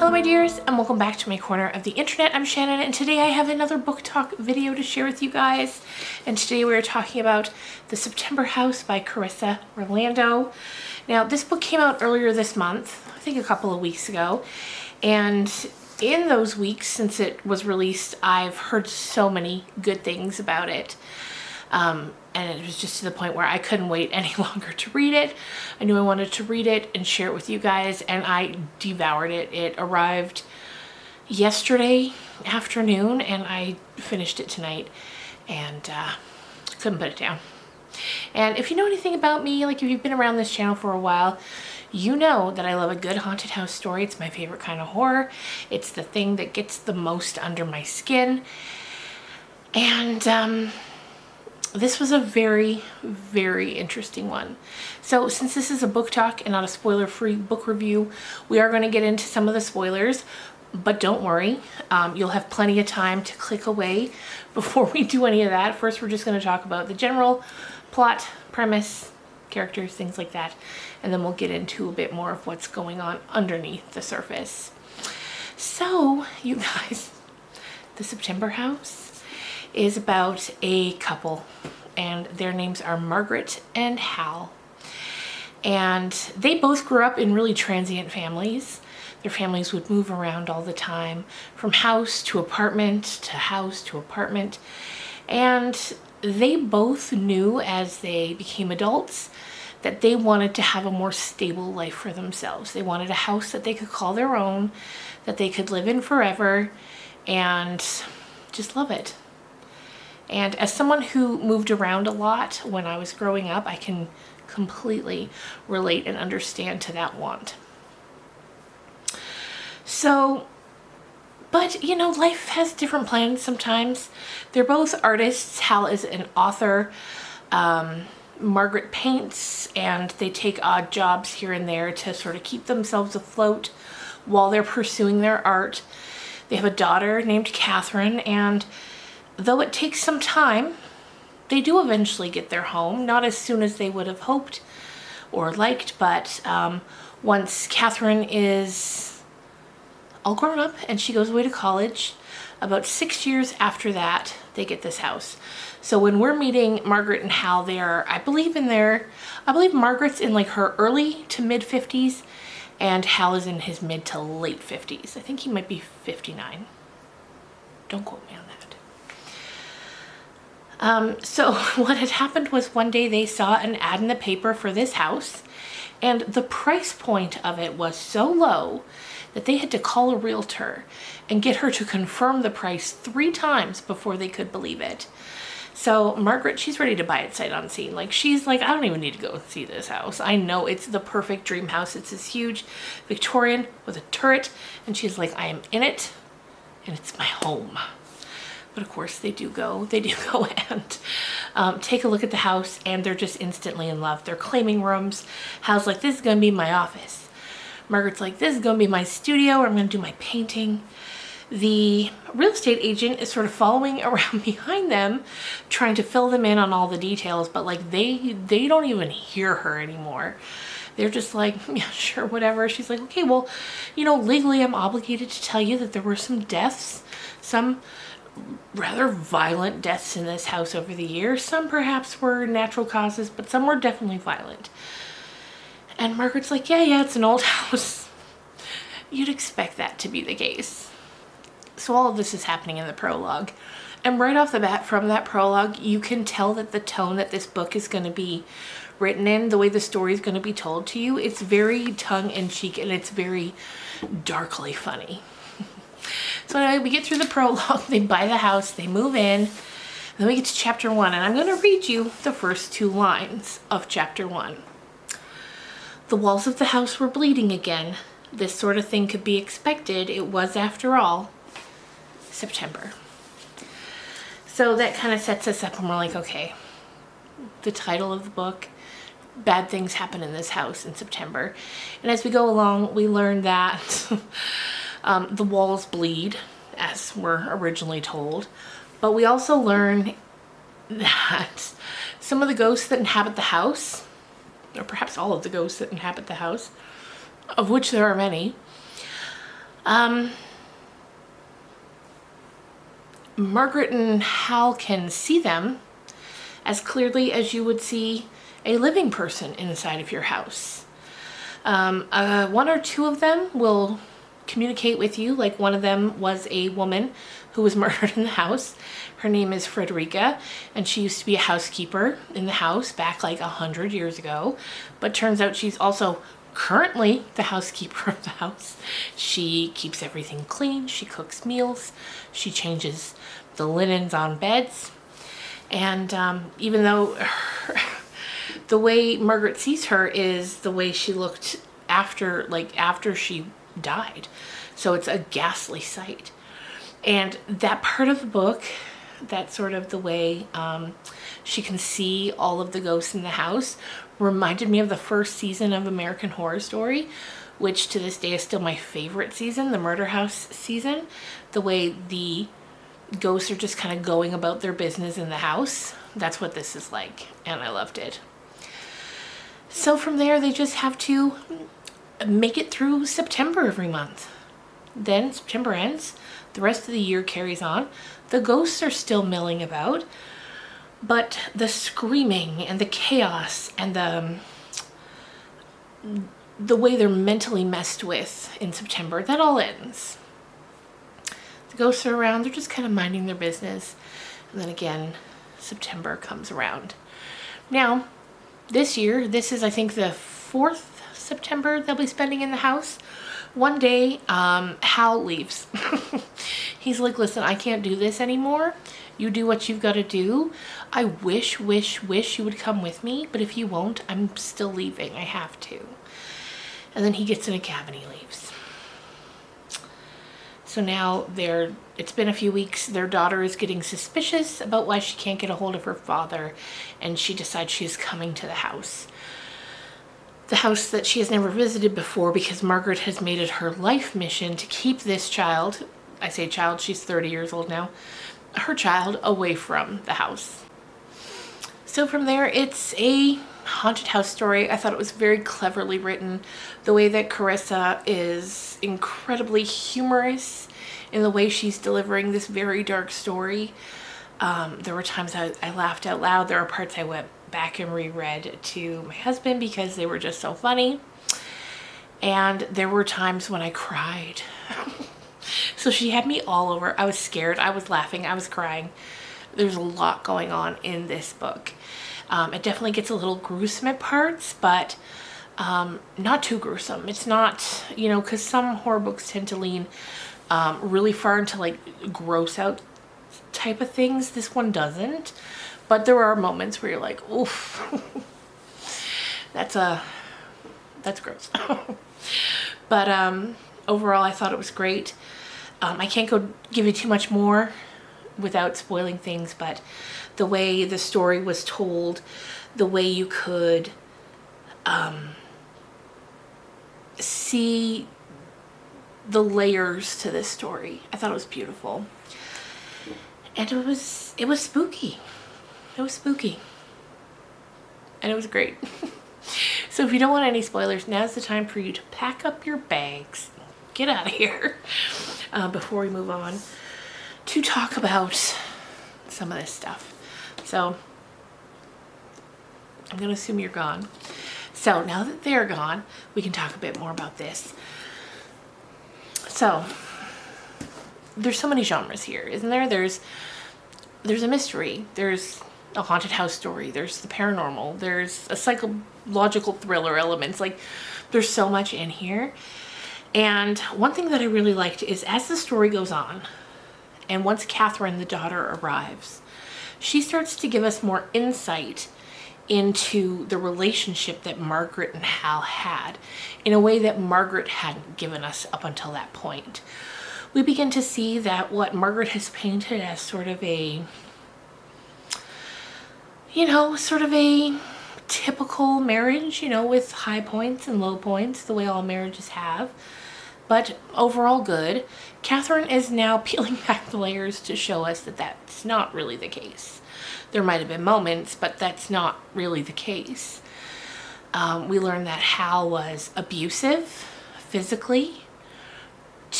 Hello my dears, and welcome back to my corner of the internet. I'm Shannon, and today I have another book talk video to share with you guys. And today we are talking about The September House by Carissa Orlando. Now this book came out earlier this month, I think a couple of weeks ago, and in those weeks since it was released, I've heard so many good things about it. And it was just to the point where I couldn't wait any longer to read it. I knew I wanted to read it and share it with you guys, and I devoured it. It arrived yesterday afternoon, and I finished it tonight, and couldn't put it down. And if you know anything about me, like if you've been around this channel for a while, you know that I love a good haunted house story. It's my favorite kind of horror. It's the thing that gets the most under my skin. And this was a very, very interesting one. So since this is a book talk and not a spoiler-free book review, we are going to get into some of the spoilers, but don't worry, you'll have plenty of time to click away before we do any of that. First, we're just going to talk about the general plot, premise, characters, things like that, and then we'll get into a bit more of what's going on underneath the surface. So, you guys, The September House is about a couple, and their names are Margaret and Hal. And they both grew up in really transient families. Their families would move around all the time, from house to apartment to house to apartment. And they both knew as they became adults that they wanted to have a more stable life for themselves. They wanted a house that they could call their own, that they could live in forever, and just love it. And as someone who moved around a lot when I was growing up, I can completely relate and understand to that want. So, but you know, life has different plans sometimes. They're both artists. Hal is an author. Margaret paints, and they take odd jobs here and there to sort of keep themselves afloat while they're pursuing their art. They have a daughter named Catherine, and though it takes some time, they do eventually get their home. Not as soon as they would have hoped or liked, but once Catherine is all grown up and she goes away to college, about 6 years after that, they get this house. So when we're meeting Margaret and Hal, they are, I believe Margaret's in like her early to mid 50s, and Hal is in his mid to late 50s. I think he might be 59. Don't quote me on that. So what had happened was one day they saw an ad in the paper for this house, and the price point of it was so low that they had to call a realtor and get her to confirm the price 3 times before they could believe it. So Margaret, she's ready to buy it sight unseen. Like, she's like, I don't even need to go and see this house. I know it's the perfect dream house. It's this huge Victorian with a turret, and she's like, I am in it, and it's my home. But of course they do go and take a look at the house, and they're just instantly in love. They're claiming rooms. Hal's like, this is gonna be my office. Margaret's like, this is gonna be my studio where I'm gonna do my painting. The real estate agent is sort of following around behind them, trying to fill them in on all the details, but like they don't even hear her anymore. They're just like, yeah, sure, whatever. She's like, okay, well, you know, legally I'm obligated to tell you that there were some deaths, some rather violent deaths in this house over the years. Some perhaps were natural causes, but some were definitely violent. And Margaret's like, yeah, it's an old house. You'd expect that to be the case. So all of this is happening in the prologue. And right off the bat from that prologue, you can tell that the tone that this book is going to be written in, the way the story is going to be told to you, it's very tongue-in-cheek, and it's very darkly funny. So anyway, we get through the prologue, they buy the house, they move in, then we get to chapter 1, and I'm going to read you the first 2 lines of chapter 1. The walls of the house were bleeding again. This sort of thing could be expected. It was, after all, September. So that kind of sets us up, and we're like, okay, the title of the book, bad things happen in this house in September. And as we go along, we learn that the walls bleed, as we're originally told, but we also learn that some of the ghosts that inhabit the house, or perhaps all of the ghosts that inhabit the house, of which there are many, Margaret and Hal can see them as clearly as you would see a living person inside of your house. One or two of them will communicate with you. Like one of them was a woman who was murdered in the house. Her name is Frederica, and she used to be a housekeeper in the house back like 100 years ago. But turns out she's also currently the housekeeper of the house. She keeps everything clean, she cooks meals, she changes the linens on beds. And even though the way Margaret sees her is the way she looked after she died. So it's a ghastly sight. And that part of the book, that sort of the way she can see all of the ghosts in the house, reminded me of the first season of American Horror Story, which to this day is still my favorite season, the Murder House season. The way the ghosts are just kind of going about their business in the house. That's what this is like, and I loved it. So from there, they just have to make it through September every month. Then September ends, the rest of the year carries on. The ghosts are still milling about, but the screaming and the chaos and the way they're mentally messed with in September, that all ends. The ghosts are around, they're just kind of minding their business. And then again, September comes around. Now, this year, this is I think the 4th September they'll be spending in the house. One day, Hal leaves. He's like, listen, I can't do this anymore. You do what you've got to do. I wish you would come with me, but if you won't, I'm still leaving. I have to. And then he gets in a cab and he leaves. So now it's been a few weeks. Their daughter is getting suspicious about why she can't get a hold of her father, and she decides she's coming to the house. The house that she has never visited before, because Margaret has made it her life mission to keep this child, I say child, she's 30 years old now, her child away from the house. So from there, it's a haunted house story. I thought it was very cleverly written. The way that Carissa is incredibly humorous in the way she's delivering this very dark story. There were times I laughed out loud. There are parts I went back and reread to my husband because they were just so funny. And there were times when I cried. So she had me all over. I was scared, I was laughing, I was crying. There's a lot going on in this book. It definitely gets a little gruesome at parts, but not too gruesome. It's not, because some horror books tend to lean really far into like gross out type of things. This one doesn't, but there are moments where you're like, oof, that's gross. But overall, I thought it was great. I can't go give you too much more without spoiling things, but the way the story was told, the way you could see the layers to this story, I thought it was beautiful. And it was spooky. It was spooky. And it was great. So if you don't want any spoilers, now's the time for you to pack up your bags, get out of here, before we move on to talk about some of this stuff. So I'm gonna assume you're gone. So now that they're gone, we can talk a bit more about this. So there's so many genres here, isn't there? There's a mystery, there's a haunted house story, there's the paranormal, there's a psychological thriller elements. Like, there's so much in here. And one thing that I really liked is as the story goes on, and once Catherine, the daughter, arrives, she starts to give us more insight into the relationship that Margaret and Hal had in a way that Margaret hadn't given us up until that point. We begin to see that what Margaret has painted as sort of a, sort of a typical marriage, with high points and low points, the way all marriages have, but overall good. Catherine is now peeling back the layers to show us that that's not really the case. There might have been moments, but that's not really the case. We learned that Hal was abusive physically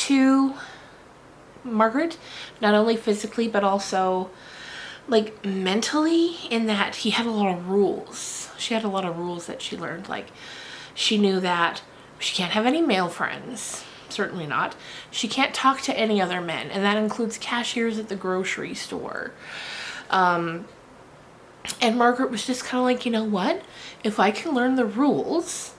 to Margaret, not only physically, but also like mentally, in that he had a lot of rules. She had a lot of rules that she learned. Like, she knew that she can't have any male friends. Certainly not. She can't talk to any other men, and that includes cashiers at the grocery store. And Margaret was just kind of like, you know what? If I can learn the rules,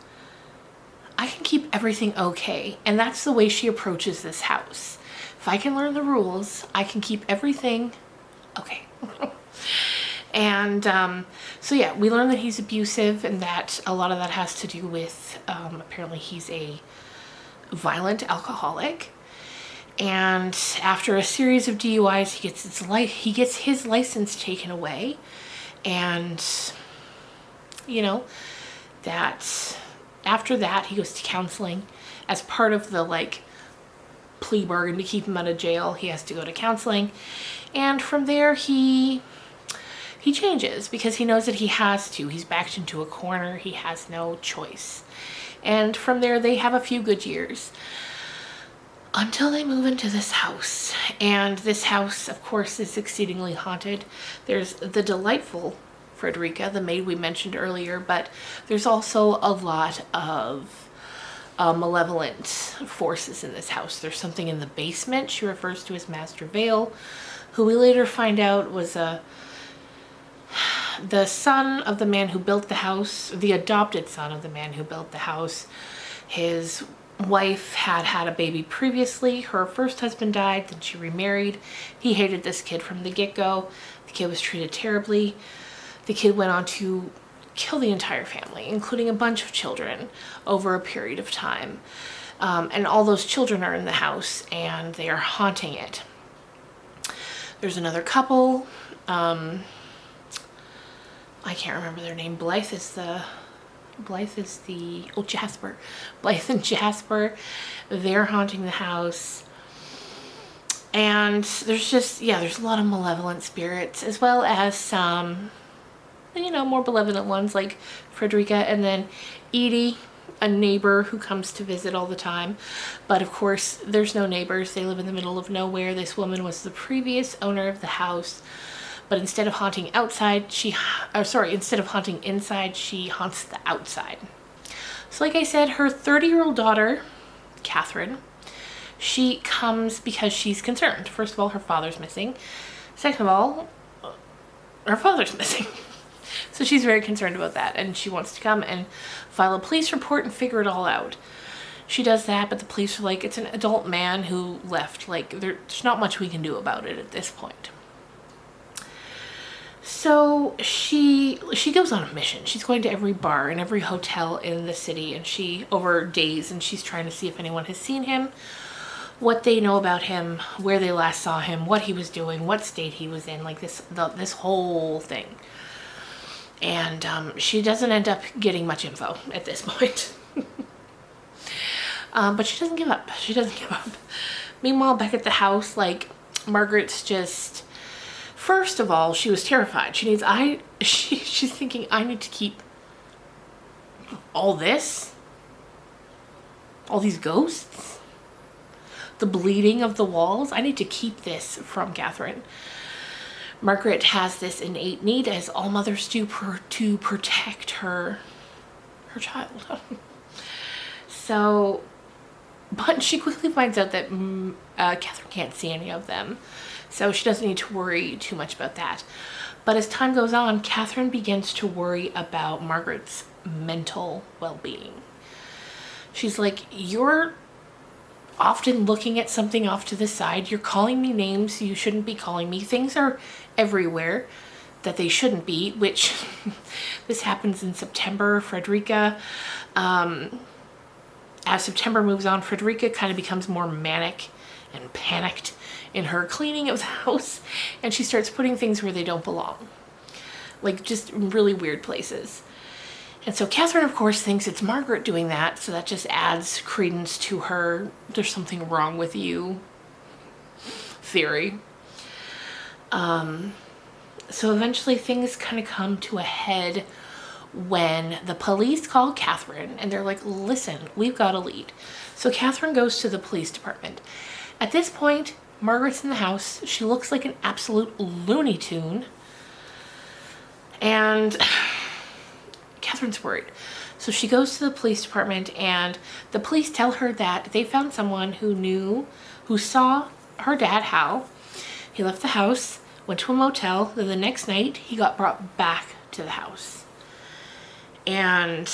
I can keep everything okay. And that's the way she approaches this house. If I can learn the rules, I can keep everything okay. And so yeah, we learn that he's abusive, and that a lot of that has to do with apparently he's a violent alcoholic. And after a series of DUIs, he gets his license taken away. And you know, that after that he goes to counseling as part of the like plea bargain to keep him out of jail. He has to go to counseling, and from there he changes, because he knows that he has to. He's backed into a corner. He has no choice. And from there they have a few good years until they move into this house. And this house, of course, is exceedingly haunted. There's the delightful Frederica, the maid we mentioned earlier, but there's also a lot of malevolent forces in this house. There's something in the basement she refers to as Master Vale, who we later find out was the son of the man who built the house, the adopted son of the man who built the house. His wife had a baby previously. Her first husband died, then she remarried. He hated this kid from the get-go. The kid was treated terribly. The kid went on to kill the entire family, including a bunch of children, over a period of time. And all those children are in the house, and they are haunting it. There's another couple. I can't remember their name. Jasper. Blythe and Jasper. They're haunting the house. And there's just, yeah, there's a lot of malevolent spirits, as well as some, you know, more benevolent ones like Frederica, and then Edie, a neighbor who comes to visit all the time. But of course, there's no neighbors. They live in the middle of nowhere. This woman was the previous owner of the house. But instead of haunting outside, instead of haunting inside, she haunts the outside. So like I said, her 30-year-old daughter, Catherine, she comes because she's concerned. First of all, her father's missing. Second of all, her father's missing. So she's very concerned about that, and she wants to come and file a police report and figure it all out. She does that, but the police are like, it's an adult man who left. Like, there's not much we can do about it at this point. So she goes on a mission. She's going to every bar and every hotel in the city, and over days, and she's trying to see if anyone has seen him, what they know about him, where they last saw him, what he was doing, what state he was in, like this whole thing. And she doesn't end up getting much info at this point. But she doesn't give up. She doesn't give up. Meanwhile, back at the house, like, Margaret's just, first of all, she was terrified. She's thinking, I need to keep all this, all these ghosts, the bleeding of the walls. I need to keep this from Catherine. Margaret has this innate need, as all mothers do, to protect her child. So, but she quickly finds out that Catherine can't see any of them, so she doesn't need to worry too much about that. But as time goes on, Catherine begins to worry about Margaret's mental well-being. She's like, you're often looking at something off to the side. You're calling me names you shouldn't be calling me. Things are everywhere that they shouldn't be, which this happens in September. Frederica, as September moves on, Frederica kind of becomes more manic and panicked in her cleaning of the house, and she starts putting things where they don't belong, like just really weird places. And so Catherine, of course, thinks it's Margaret doing that, so that just adds credence to her "there's something wrong with you" theory. So eventually things kind of come to a head when the police call Catherine and they're like, listen, we've got a lead. So Catherine goes to the police department. At this point, Margaret's in the house. She looks like an absolute Looney Tune. And Catherine's worried. So she goes to the police department and the police tell her that they found someone who saw her dad, Hal. He left the house, went to a motel, then the next night he got brought back to the house. And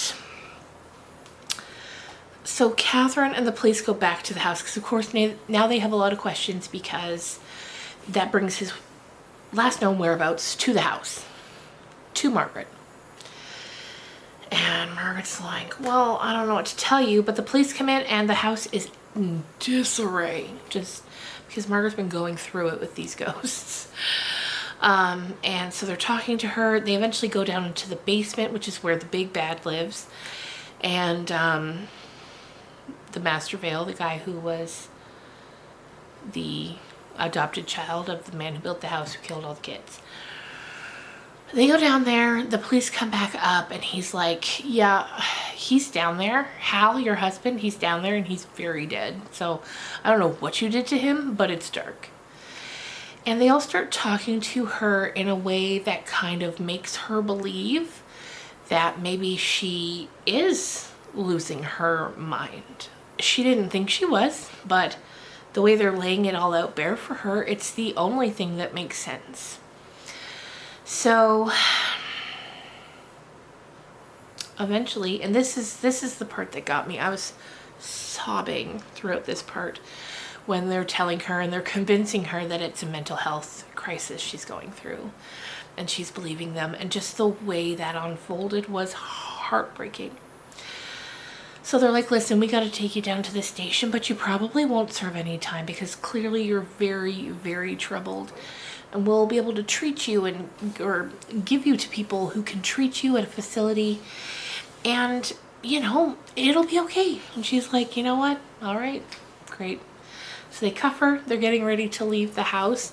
so Catherine and the police go back to the house because, of course, now they have a lot of questions because that brings his last known whereabouts to the house, to Margaret. And Margaret's like, well, I don't know what to tell you, but the police come in and the house is in disarray, just because Margaret's been going through it with these ghosts. And so they're talking to her. They eventually go down into the basement, which is where the big bad lives. And the Master Vale, the guy who was the adopted child of the man who built the house, who killed all the kids. They go down there, the police come back up, and he's like, yeah, he's down there. Hal, your husband, he's down there, and he's very dead. So I don't know what you did to him, but it's dark. And they all start talking to her in a way that kind of makes her believe that maybe she is losing her mind. She didn't think she was, but the way they're laying it all out bare for her, it's the only thing that makes sense. So eventually, and this is the part that got me. I was sobbing throughout this part when they're telling her and they're convincing her that it's a mental health crisis she's going through, and she's believing them, and just the way that unfolded was heartbreaking. So they're like, listen, we got to take you down to the station, but you probably won't serve any time because clearly you're very, very troubled. And we'll be able to treat you or give you to people who can treat you at a facility. And, you know, it'll be okay. And she's like, you know what? All right, great. So they cuff her. They're getting ready to leave the house.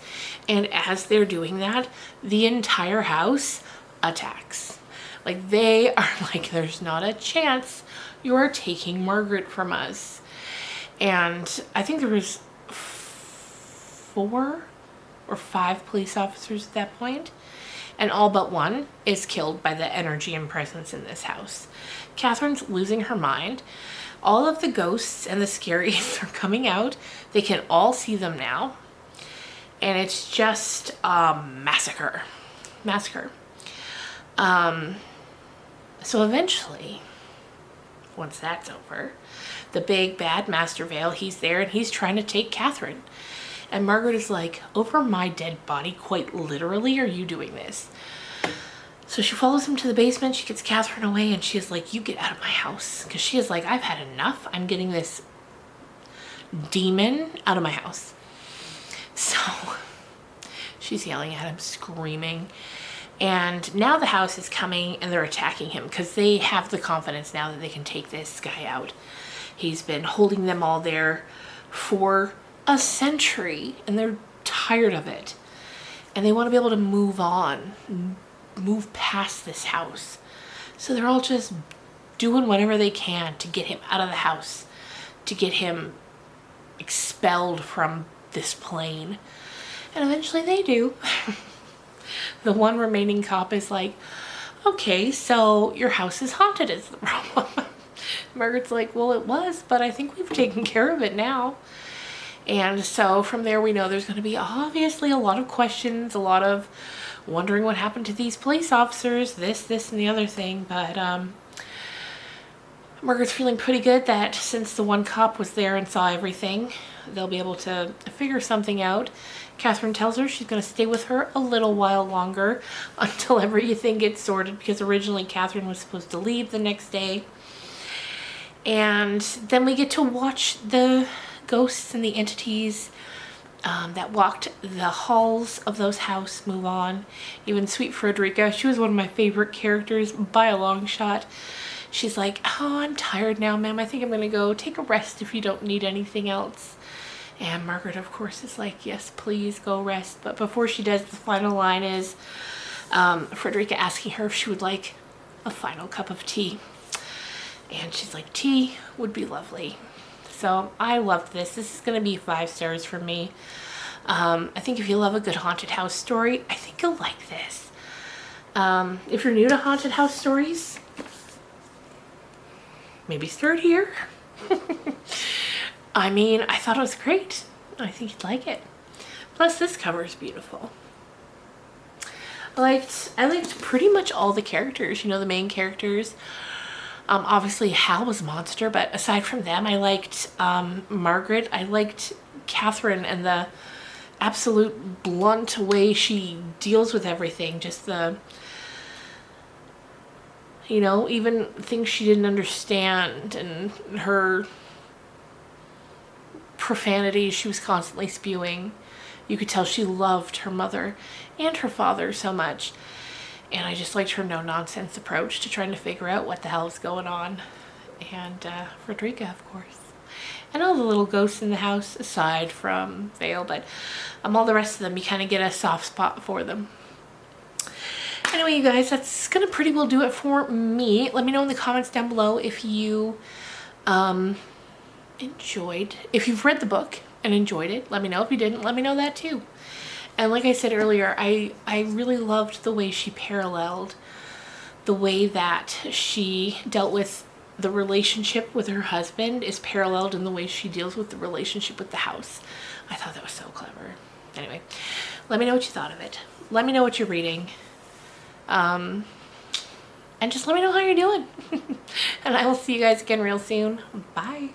And as they're doing that, the entire house attacks. Like, they are like, there's not a chance you're taking Margaret from us. And I think there was 4 or 5 police officers at that point, and all but one is killed by the energy and presence in this house. Catherine's losing her mind. All of the ghosts and the scaries are coming out. They can all see them now, and it's just a massacre. So eventually, once that's over, the big bad Master Vale, he's there and he's trying to take Catherine. And Margaret is like, over my dead body, quite literally, are you doing this? So she follows him to the basement. She gets Catherine away and she is like, you get out of my house. Because she is like, I've had enough. I'm getting this demon out of my house. So she's yelling at him, screaming. And now the house is coming and they're attacking him because they have the confidence now that they can take this guy out. He's been holding them all there for a century and they're tired of it. And they want to be able to move on, move past this house. So they're all just doing whatever they can to get him out of the house, to get him expelled from this plane. And eventually they do. The one remaining cop is like, okay, so your house is haunted is the problem. Margaret's like, well, it was, but I think we've taken care of it now. And so from there, we know there's going to be obviously a lot of questions, a lot of wondering what happened to these police officers, this, and the other thing. But Margaret's feeling pretty good that since the one cop was there and saw everything, they'll be able to figure something out. Catherine tells her she's going to stay with her a little while longer until everything gets sorted, because originally Catherine was supposed to leave the next day. And then we get to watch the ghosts and the entities that walked the halls of those houses move on. Even sweet Frederica, she was one of my favorite characters by a long shot. She's like, oh, I'm tired now, ma'am. I think I'm going to go take a rest if you don't need anything else. And Margaret, of course, is like, yes, please go rest. But before she does, the final line is Frederica asking her if she would like a final cup of tea. And she's like, tea would be lovely. So I loved this. This is going to be 5 stars for me. I think if you love a good haunted house story, I think you'll like this. If you're new to haunted house stories, maybe start here. I mean, I thought it was great. I think you'd like it. Plus, this cover is beautiful. I liked pretty much all the characters, you know, the main characters. Obviously Hal was a monster, but aside from them, I liked Margaret. I liked Catherine and the absolute blunt way she deals with everything. Just the, you know, even things she didn't understand, and her profanity she was constantly spewing. You could tell she loved her mother and her father so much. And I just liked her no-nonsense approach to trying to figure out what the hell is going on. And Frederica, of course. And all the little ghosts in the house, aside from Vale, but all the rest of them, you kind of get a soft spot for them. Anyway, you guys, that's going to pretty well do it for me. Let me know in the comments down below if you enjoyed, if you've read the book and enjoyed it. Let me know. If you didn't, let me know that too. And like I said earlier, I really loved the way she paralleled the way that she dealt with the relationship with her husband is paralleled in the way she deals with the relationship with the house. I thought that was so clever. Anyway, let me know what you thought of it. Let me know what you're reading. And just let me know how you're doing. And I will see you guys again real soon. Bye.